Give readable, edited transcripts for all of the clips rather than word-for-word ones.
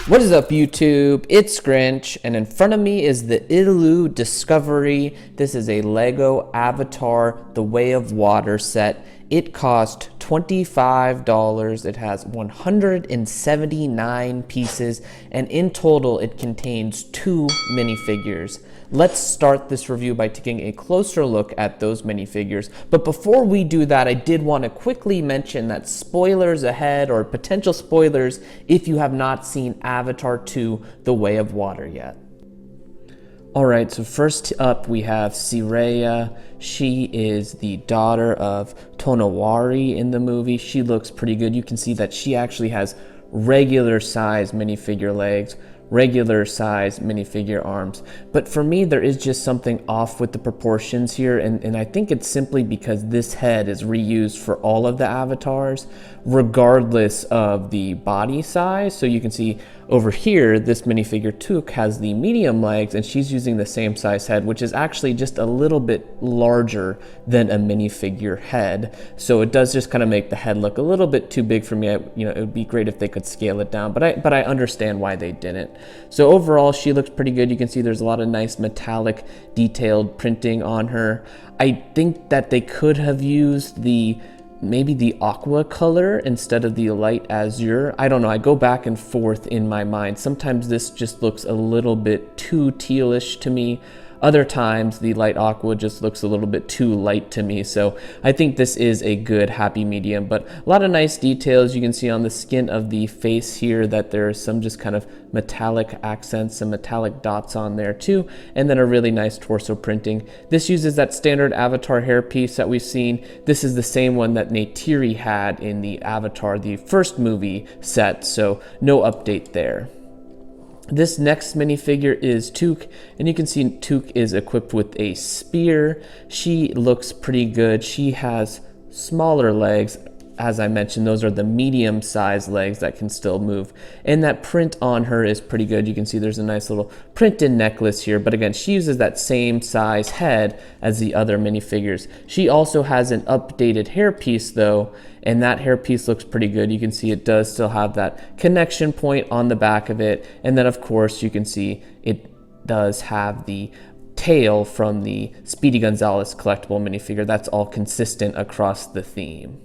What is up, YouTube? It's Grinch, and in front of me is the Ilu Discovery. This is a Lego Avatar The Way of Water set. It cost $25. It has 179 pieces, and in total it contains 2 minifigures. Let's start this review by taking a closer look at those minifigures. But before we do that, I did want to quickly mention that spoilers ahead, or potential spoilers, if you have not seen Avatar 2 The Way of Water yet. Alright, so first up we have Sireya. She is the daughter of Tonowari in the movie. She looks pretty good. You can see that she actually has regular size minifigure legs, regular size minifigure arms. But for me, there is just something off with the proportions here, and I think it's simply because this head is reused for all of the avatars, regardless of the body size. So you can see over here, this minifigure Took has the medium legs, and she's using the same size head, which is actually just a little bit larger than a minifigure head. So it does just kind of make the head look a little bit too big for me. It would be great if they could scale it down, but I understand why they didn't. So overall, she looks pretty good. You can see there's a lot of nice metallic detailed printing on her. I think that they could have used maybe the aqua color instead of the light azure. I don't know, I go back and forth in my mind. Sometimes this just looks a little bit too tealish to me. Other times the light aqua just looks a little bit too light to me. So I think this is a good happy medium, but a lot of nice details. You can see on the skin of the face here that there is some just kind of metallic accents, some metallic dots on there too, and then a really nice torso printing. This uses that standard Avatar hairpiece that we've seen. This is the same one that Neytiri had in the Avatar, the first movie set, so no update there. This next minifigure is Took, and you can see Took is equipped with a spear. She looks pretty good. She has smaller legs. As I mentioned, those are the medium-sized legs that can still move. And that print on her is pretty good. You can see there's a nice little printed necklace here. But again, she uses that same size head as the other minifigures. She also has an updated hairpiece, though, and that hairpiece looks pretty good. You can see it does still have that connection point on the back of it. And then, of course, you can see it does have the tail from the Speedy Gonzales collectible minifigure. That's all consistent across the theme.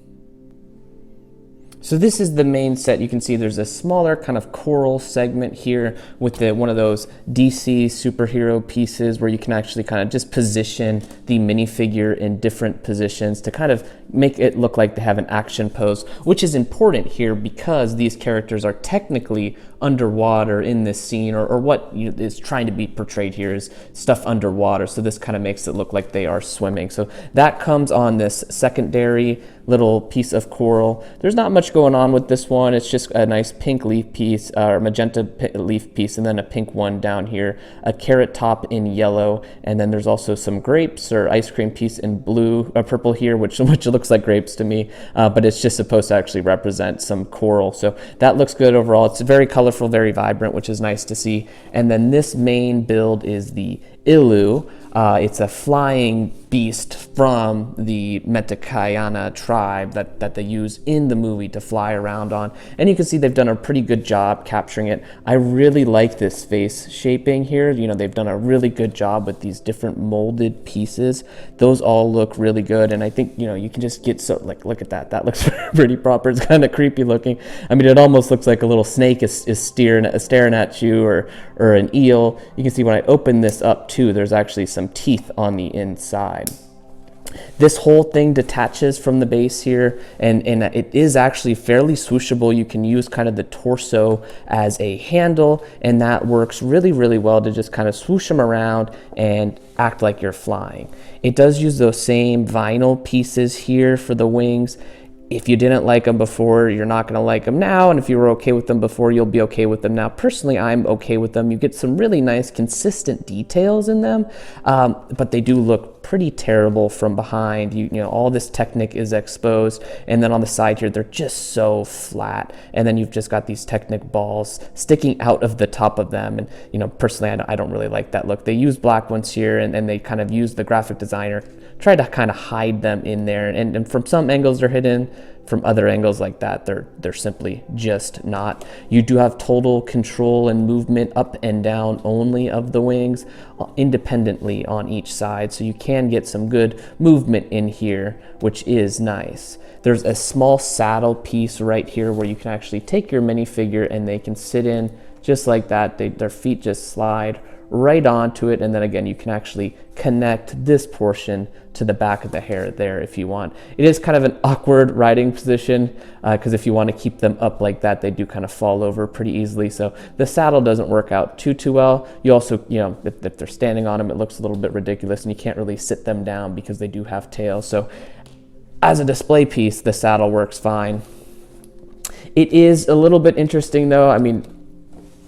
So this is the main set. You can see there's a smaller kind of coral segment here with one of those DC superhero pieces where you can actually kind of just position the minifigure in different positions to kind of make it look like they have an action pose, which is important here because these characters are technically underwater in this scene, or what is trying to be portrayed here is stuff underwater. So this kind of makes it look like they are swimming. So that comes on this secondary little piece of coral. There's not much going on with this one. It's just a nice pink leaf piece, or magenta leaf piece, and then a pink one down here, a carrot top in yellow, and then there's also some grapes or ice cream piece in blue, purple here, which looks like grapes to me, but it's just supposed to actually represent some coral. So that looks good overall. It's very colorful, very vibrant, which is nice to see. And then this main build is the Ilu. It's a flying beast from the Metakayana tribe that they use in the movie to fly around on. And you can see they've done a pretty good job capturing it. I really like this face shaping here. They've done a really good job with these different molded pieces. Those all look really good. And I think, you can just get look at that. That looks pretty proper. It's kind of creepy looking. I mean, it almost looks like a little snake is staring at you, or an eel. You can see when I open this up too, there's actually some teeth on the inside. This whole thing detaches from the base here, and it is actually fairly swooshable. You can use kind of the torso as a handle, and that works really, really well to just kind of swoosh them around and act like you're flying. It does use those same vinyl pieces here for the wings. If you didn't like them before, you're not going to like them now. And if you were okay with them before, you'll be okay with them now. Personally, I'm okay with them. You get some really nice, consistent details in them, but they do look pretty terrible from behind. All this Technic is exposed. And then on the side here, they're just so flat. And then you've just got these Technic balls sticking out of the top of them. And, personally, I don't really like that look. They use black ones here, and they kind of use the graphic designer, try to kind of hide them in there. And from some angles, they're hidden. from other angles like that, they're simply just not. You do have total control and movement up and down only of the wings independently on each side, so you can get some good movement in here, which is nice. There's a small saddle piece right here where you can actually take your minifigure and they can sit in just like that. Their feet just slide right onto it, and then again you can actually connect this portion to the back of the hair there if you want. It is kind of an awkward riding position because if you want to keep them up like that, they do kind of fall over pretty easily, so the saddle doesn't work out too well. You also, you know, if they're standing on them, it looks a little bit ridiculous, and you can't really sit them down because they do have tails. So as a display piece, the saddle works fine. It is a little bit interesting though. I mean,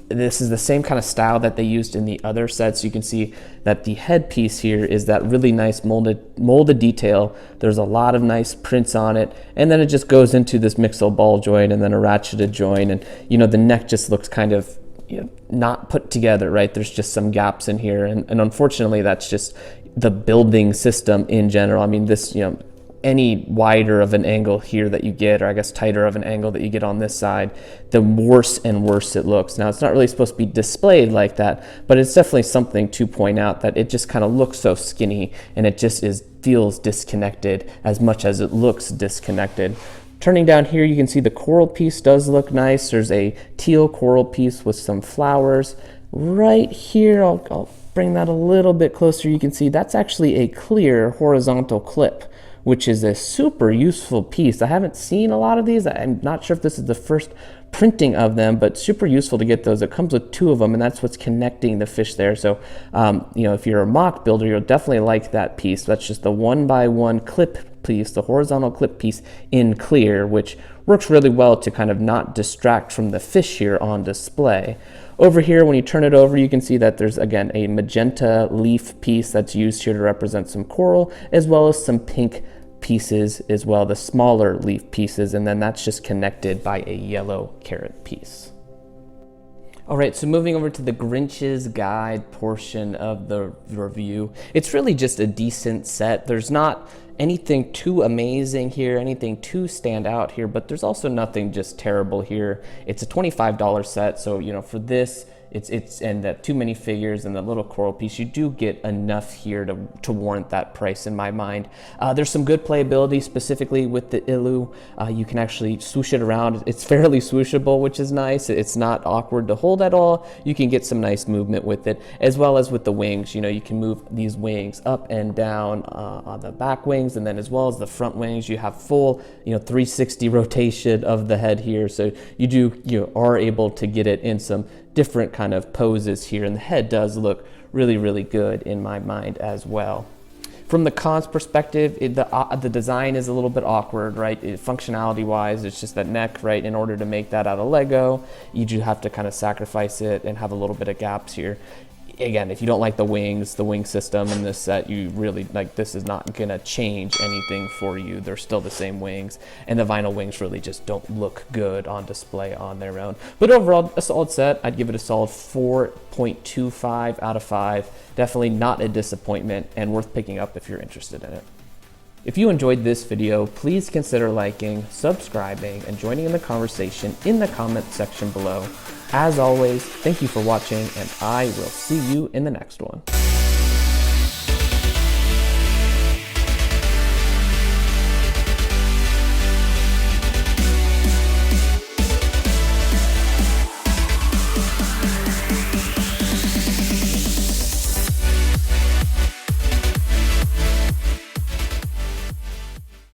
this is the same kind of style that they used in the other sets. You can see that the headpiece here is that really nice molded detail. There's a lot of nice prints on it, and then it just goes into this mixel ball joint and then a ratcheted joint, and you know, the neck just looks kind of, you know, not put together, right? There's just some gaps in here, and unfortunately that's just the building system in general. I mean, this, you know, any wider of an angle here that you get, or I guess tighter of an angle that you get on this side, the worse and worse it looks. Now, it's not really supposed to be displayed like that, but it's definitely something to point out that it just kind of looks so skinny, and it just feels disconnected as much as it looks disconnected. Turning down here, you can see the coral piece does look nice. There's a teal coral piece with some flowers. Right here, I'll bring that a little bit closer. You can see that's actually a clear horizontal clip, which is a super useful piece. I haven't seen a lot of these. I'm not sure if this is the first printing of them, but super useful to get those. It comes with 2 of them, and that's what's connecting the fish there. So, you know, if you're a mock builder, you'll definitely like that piece. That's just the 1x1 clip piece, the horizontal clip piece in clear, which works really well to kind of not distract from the fish here on display. Over here, when you turn it over, you can see that there's, again, a magenta leaf piece that's used here to represent some coral, as well as some pink pieces as well, the smaller leaf pieces, and then that's just connected by a yellow carrot piece. All right, so moving over to the Grinch's guide portion of the review. It's really just a decent set. There's not anything too amazing here, anything too stand out here, but there's also nothing just terrible here. It's a $25 set, so you know, for this, it's and the 2 minifigures and the little coral piece, you do get enough here to warrant that price in my mind. There's some good playability, specifically with the Ilu. You can actually swoosh it around. It's fairly swooshable, which is nice. It's not awkward to hold at all. You can get some nice movement with it, as well as with the wings. You know, you can move these wings up and down on the back wings, and then as well as the front wings. You have full, you know, 360 rotation of the head here, so you are able to get it in some different kind of poses here, and the head does look really, really good in my mind as well. From the cons perspective, the design is a little bit awkward, right? Functionality wise, it's just that neck, right? In order to make that out of Lego, you do have to kind of sacrifice it and have a little bit of gaps here. Again, if you don't like the wing system in this set, you really, like, this is not gonna change anything for you. They're still the same wings, and the vinyl wings really just don't look good on display on their own. But overall, a solid set. I'd give it a solid 4.25 out of 5. Definitely not a disappointment, and worth picking up if you're interested in it. If you enjoyed this video, please consider liking, subscribing, and joining in the conversation in the comment section below. As always, thank you for watching, and I will see you in the next one.